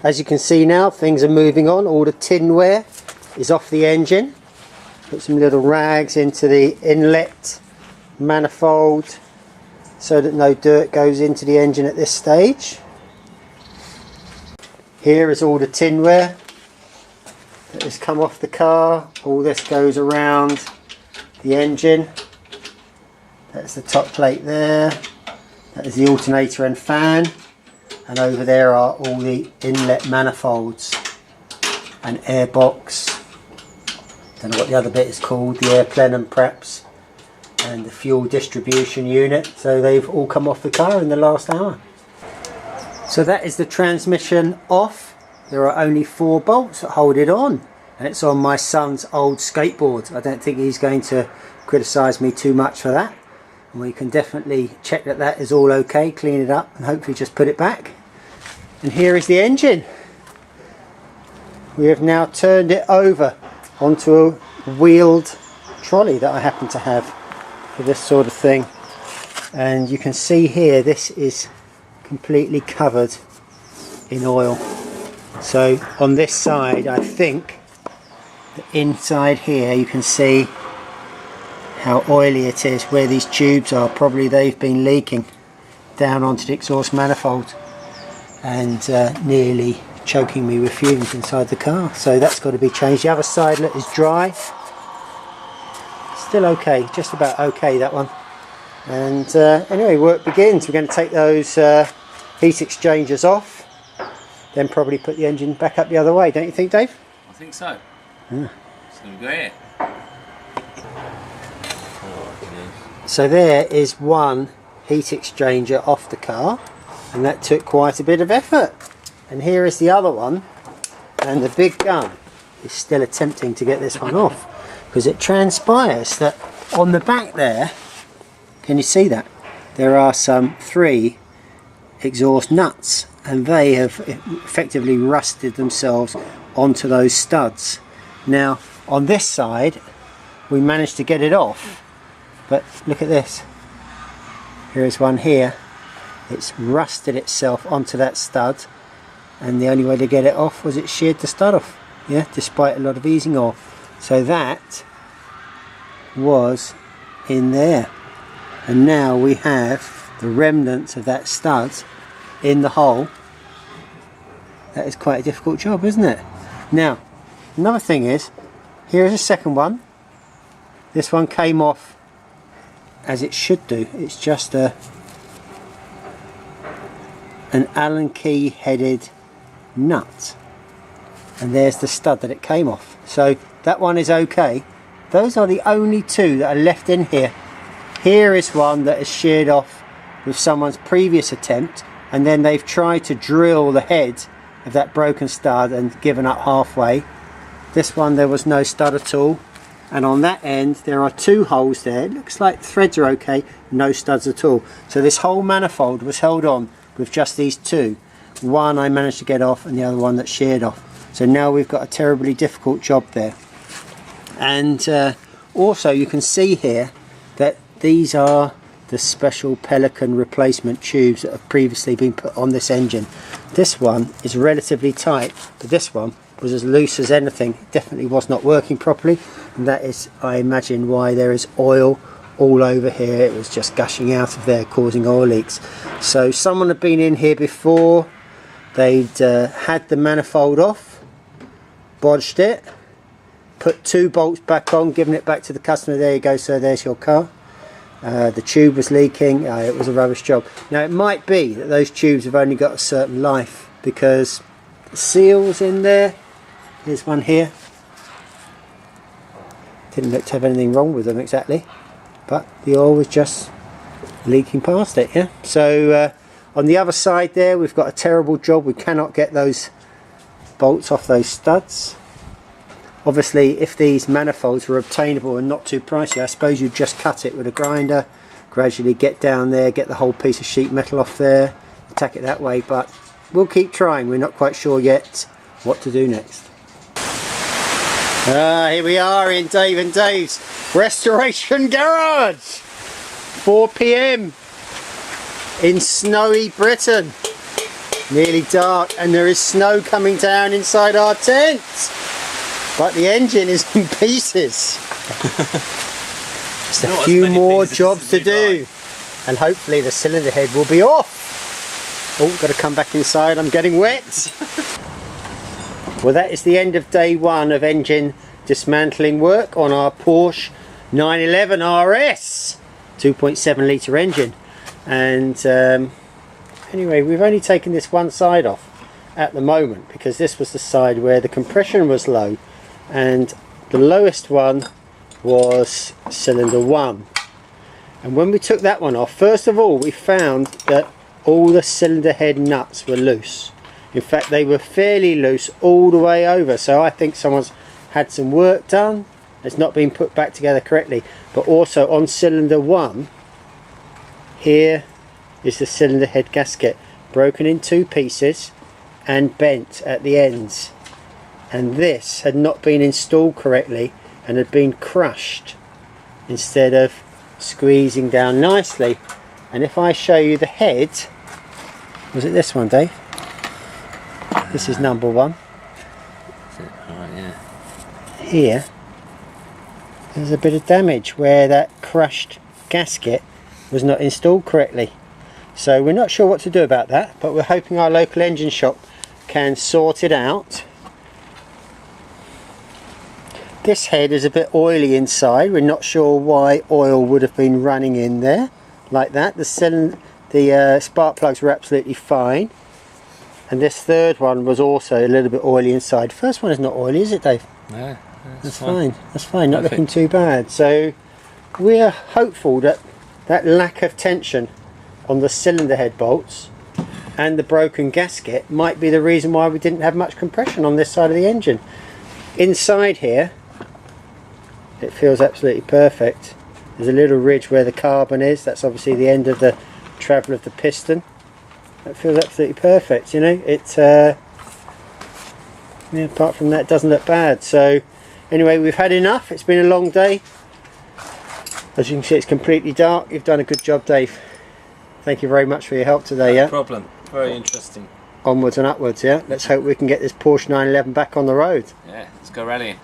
as you can see now, things are moving on. All the tinware is off the engine. Put some little rags into the inlet manifold so that no dirt goes into the engine at this stage. Here is all the tinware that has come off the car. All this goes around the engine. That's the top plate there. That is the alternator and fan. And over there are all the inlet manifolds and airbox. Don't know what the other bit is called, the air plenum perhaps, and the fuel distribution unit. So they've all come off the car in the last hour. So that is the transmission off. There are only 4 bolts that hold it on, and it's on my son's old skateboard. I don't think he's going to criticise me too much for that. And we can definitely check that that is all okay, clean it up and hopefully just put it back. And here is the engine. We have now turned it over onto a wheeled trolley that I happen to have for this sort of thing. And you can see here this is completely covered in oil. So on this side, I think the inside here you can see how oily it is where these tubes are. Probably they've been leaking down onto the exhaust manifold and nearly choking me with fumes inside the car. So that's got to be changed. The other side is dry. Still okay, just about okay, that one. And anyway, work begins. We're going to take those heat exchangers off, then probably put the engine back up the other way, don't you think, Dave? I think so. Yeah. So we go here. So there is one heat exchanger off the car, and that took quite a bit of effort. And here is the other one, and the big gun is still attempting to get this one off, because it transpires that on the back there, can you see that? There are some 3 exhaust nuts, and they have effectively rusted themselves onto those studs. Now on this side we managed to get it off, but look at this. Here is one here. It's rusted itself onto that stud, and the only way to get it off was it sheared the stud off. Yeah, despite a lot of easing off. So that was in there, and now we have the remnants of that stud in the hole. That is quite a difficult job, isn't it? Now another thing is, here is a second one. This one came off as it should do. It's just an Allen key headed nut, and there's the stud that it came off. So that one is okay. Those are the only 2 that are left in here. Here is one that is sheared off with someone's previous attempt, and then they've tried to drill the head of that broken stud and given up halfway. This one there was no stud at all, and on that end there are 2 holes there. It looks like the threads are okay, no studs at all. So this whole manifold was held on with just these 2. One I managed to get off, and the other one that sheared off. So now we've got a terribly difficult job there. And also you can see here that these are the special Pelican replacement tubes that have previously been put on this engine. This one is relatively tight, but this one was as loose as anything. It definitely was not working properly, and that is, I imagine, why there is oil all over here. It was just gushing out of there, causing oil leaks. So someone had been in here before. They'd had the manifold off, bodged it, put 2 bolts back on, given it back to the customer. There you go, sir, there's your car. The tube was leaking. It was a rubbish job. Now it might be that those tubes have only got a certain life, because the seals in there, here's one here, didn't look to have anything wrong with them exactly, but the oil was just leaking past it. Yeah. So on the other side there we've got a terrible job. We cannot get those bolts off those studs. Obviously if these manifolds were obtainable and not too pricey, I suppose you'd just cut it with a grinder, gradually get down there, get the whole piece of sheet metal off there, attack it that way, but we'll keep trying. We're not quite sure yet what to do next. Here we are in Dave and Dave's restoration garage. 4 PM in snowy Britain. Nearly dark, and there is snow coming down inside our tent. But the engine is in pieces. Just a few more jobs to do, and hopefully the cylinder head will be off. Oh, got to come back inside, I'm getting wet. Well, that is the end of day one of engine dismantling work on our Porsche 911 RS 2.7 litre engine. And anyway, we've only taken this one side off at the moment because this was the side where the compression was low, and the lowest one was cylinder 1. And when we took that one off, first of all we found that all the cylinder head nuts were loose. In fact, they were fairly loose all the way over, so I think someone's had some work done. It's not been put back together correctly. But also on cylinder 1, here is the cylinder head gasket, broken in 2 pieces and bent at the ends. And this had not been installed correctly and had been crushed instead of squeezing down nicely. And if I show you the head, was it this one, Dave? This is number 1. Alright, yeah. Here there's a bit of damage where that crushed gasket was not installed correctly. So we're not sure what to do about that, but we're hoping our local engine shop can sort it out. This head is a bit oily inside. We're not sure why oil would have been running in there like that. The spark plugs were absolutely fine, and this third one was also a little bit oily inside. First one is not oily, is it, Dave? No, that's fine. That's fine. Not looking too bad. So we're hopeful that that lack of tension on the cylinder head bolts and the broken gasket might be the reason why we didn't have much compression on this side of the engine. Inside here it feels absolutely perfect. There's a little ridge where the carbon is. That's obviously the end of the travel of the piston. That feels absolutely perfect, you know. It yeah, apart from that, it doesn't look bad. So anyway, we've had enough. It's been a long day. As you can see, it's completely dark. You've done a good job, Dave. Thank you very much for your help today. No problem. Very interesting. Onwards and upwards, yeah. Let's hope we can get this Porsche 911 back on the road. Yeah, let's go rallying.